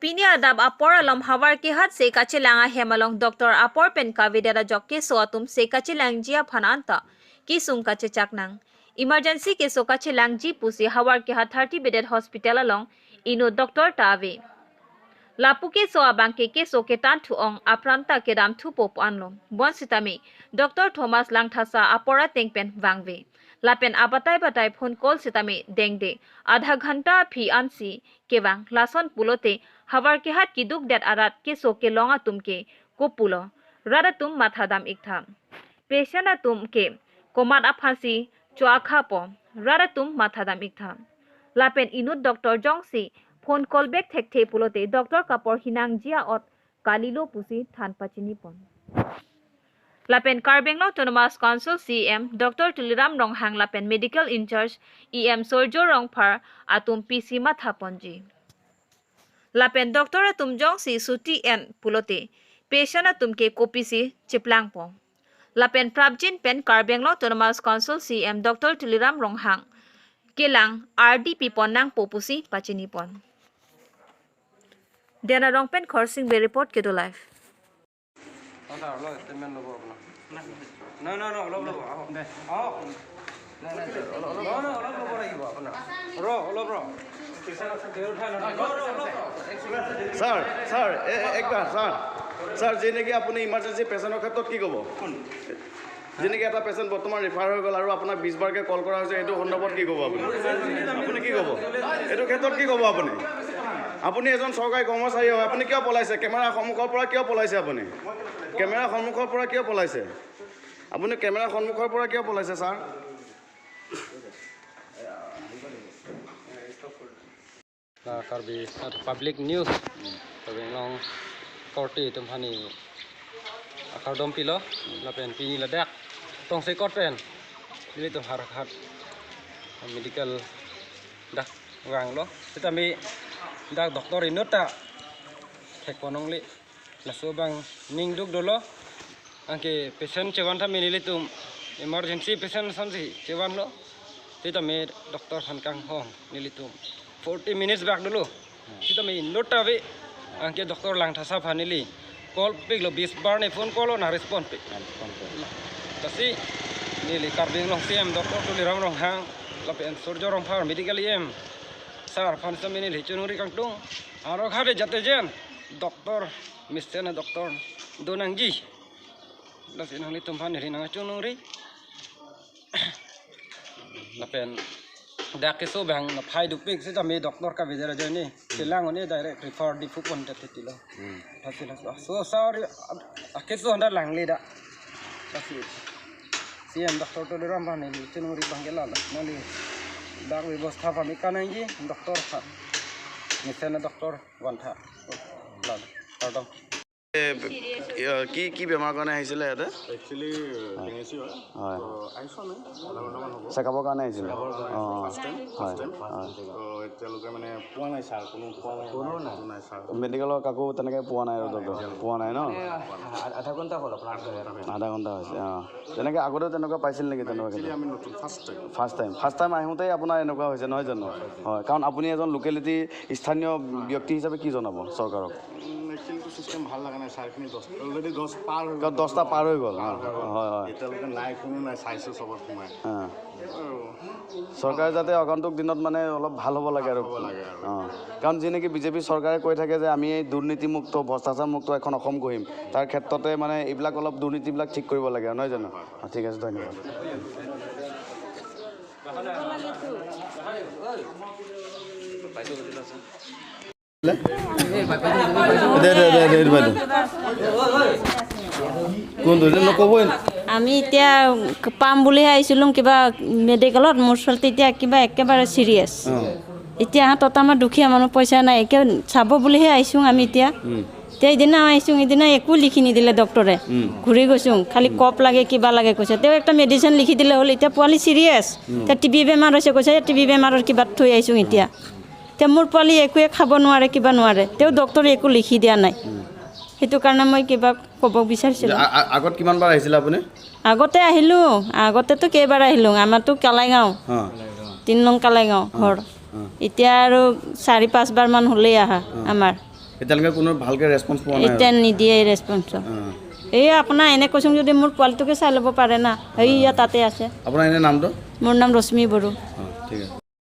Pinia dab apor alam hawar ke hat se kachilanga hemalong Dr. Apor pen kavidera jokke soatum se kachilang jia phananta ki sung kachechak nang emergency ke so kachilang ji pusi hawar ke hat 30 bedded hospital along ino Dr. Tave Lapuke so abangke ke so ke tan thu ong apranta ke dam thu pop anlom bon sitami Dr. Thomas Langthasa apora tengpen wangve Lapen abatai batai phone call sitami dengde adha ghanta phi ansi kewang lason pulote hawar ke hat ki duk dat arat ke so ke longa tumke ko pulo rada tum matha dam iktham preshana tum ke komat aphansi choakha po rada tum matha dam iktham Lapen inut Dr. Jongsi phone call back thekte pulote Dr. Kapor hinang jia ot kalilo pusi than pachini pon Lapen Karbenglo Autonomous Council CM Dr. Tuliram Ronghang Lapen Medical In-charge EM Sorjo Rongphar atum PC Mathaponji Lapen Dr. Atum Jongsi Suti en pulote patient atum ke kopisi chiplang po Lapen Prabjin pen Karbenglo Autonomous Council CM Dr. Tuliram Ronghang kelang RDP ponang popusi pachini pon Dena Rongpen Khorsing be report ke do live No, lo. Bro. Sir, ekbar, sir, jeneki apuni emergency patient khetot ki kobo? Jeneki eta patient bottoman refer hoy gol aru apnak 20 bar ke call kora hoise etu hondobot ki kobo apuni? Apuni ki kobo? Etu khetot ki kobo apuni? Apuni ejon sorkari কৰ্মচাৰী হয় আপুনি কিয় পলাইছে camera সন্মুখৰ পৰা কিয় পলাইছে আপুনি কেমেৰা সন্মুখৰ পৰা কিয় পলাইছে আপুনি কেমেৰা সন্মুখৰ পৰা কিয় পলাইছে sir Karbi public news Karbenglo korti tumhani akardom pilo lapen pini ladak tong se korpen dili to harakat medical dak wang lo tetapi dak doktor inota thek ponong li laso bang ning duk dolo angke patient chewan tha menili tum emergency patient sanji chewan lo tetapi doktor hankang hong nilitum 40 minutes back dulu tetapi inota we angke doktor Langthasa phanili call pik lo 20 bar ne phone call na respond pik tasi nili Karbenglo CM doktor Tuliram Ronghang lapen Sorjo Rongphar medical EM sar phansa menili chunuri kangtung aro khade jate jen doktor misena doktor donangji lasin hali tumhan ni nang chunuri lapen dakiso bang na phai dupik se tami doktor ka videra jani silang oni direct refer di fupon tatilo hasila so sorry akeso handa langli da kasi CM doktor Tuliram bhanili chunuri bangela nali dak ব্যবস্থা পামি কানাইজি doctor মিছেনে doctor ওয়ানথা pardon কি বেমাৰ কাৰণে আহিছিলে ইয়াতে actually pregnancy হয় তো আইছো আমি আধা ঘণ্টামান হ'ব চেকআপৰ কাৰণে আহিছিলে ফাৰ্ষ্ট টাইম তো এতিয়ালৈকে মানে পোৱা নাই ছাৰ কোনো নাই ছাৰ মেডিকেলৰ কাকো তেনেকৈ পোৱা নাই আৰু পোৱা নাই ন আধা ঘন্টা হল আপনাৰ আধা ঘণ্টা হৈছে তেনেকৈ আগতে তেনেকুৱা পাইছিল নেকি তেনেকুৱা আমি নতুন ফাৰ্ষ্ট টাইম আহোঁতেই আপোনাৰ এনেকুৱা হৈছে নহয় জানো হয় কাৰণ আপুনি এজন লোকেলিটি স্থানীয় ব্যক্তি হিচাপে কি জনাব চৰকাৰক একচুৱেলি চিষ্টেম ভাল লগা নাই ছাৰখিনি অলৰেডি 10 পাৰ হৈ 10টা পাৰ হৈ গ'ল হয় এতিয়ালৈকে নাই কোনো নাই চাইছোঁ চবত সোমাই চৰকাৰে যাতে আগন্তুক দিনত মানে অলপ ভাল হ'ব লাগে আৰু কাৰণ যি নেকি বিজেপি চৰকাৰে কৈ থাকে যে আমি এই দুৰ্নীতিমুক্ত ভ্ৰষ্টাচাৰমুক্ত এখন অসম গঢ়িম তাৰ ক্ষেত্ৰতে মানে এইবিলাক অলপ দুৰ্নীতিবিলাক ঠিক কৰিব লাগে নহয় জানো ঠিক আছে ধন্যবাদ আমি এতিয়া পাম বুলি আহিছিলোঁ কিবা মেডিকেলত মোৰ ছোৱালী এতিয়া কিবা একেবাৰে চিৰিয়াছ এতিয়া হাতত আমাৰ দুখীয়া মানুহ পইচা নাই একে চাব বুলিহে আহিছোঁ আমি এতিয়া সেইদিনা আহিছোঁ সেইদিনা একো লিখি নিদিলে ডক্টৰে ঘূৰি গৈছোঁ খালি কপ লাগে কিবা লাগে কৈছে তেওঁ একটা মেডিচিন লিখি দিলে হ'ল এতিয়া পোৱালি চিৰিয়াছ এতিয়া টিবি বেমাৰ হৈছে কৈছে টিবি বেমাৰৰ কিবা থৈ আহিছোঁ এতিয়া মোৰ পোৱালি একোৱে খাব নোৱাৰে কিবা নোৱাৰে তেওঁ ডক্টৰে একো লিখি দিয়া নাই সেইটো কাৰণে মই কিবা ক'ব বিচাৰিছিলোঁ আগত কিমান বাৰ আহিছিল আপুনি আগতে আহিলোঁ আগতেতো কেইবাৰ আহিলোঁ আমাৰতো কালাইগাঁও 3 নং কালাইগাঁও ঘৰ এতিয়া আৰু 4-5 বাৰ মান হ'লেই আহা আমাৰ এতিয়ালৈকে কোনো ভালকৈ ৰেছপন্স পোৱা নাই এতিয়া নিদিয়ে ৰেছপন্স এই আপোনাৰ এনে কৈছোঁ যদি মোৰ পোৱালিটোকে চাই ল'ব পাৰে না সেয়া তাতে আছে আপোনাৰ এনে নামটো মোৰ নাম ৰশ্মি বড়ো ঠিক আছে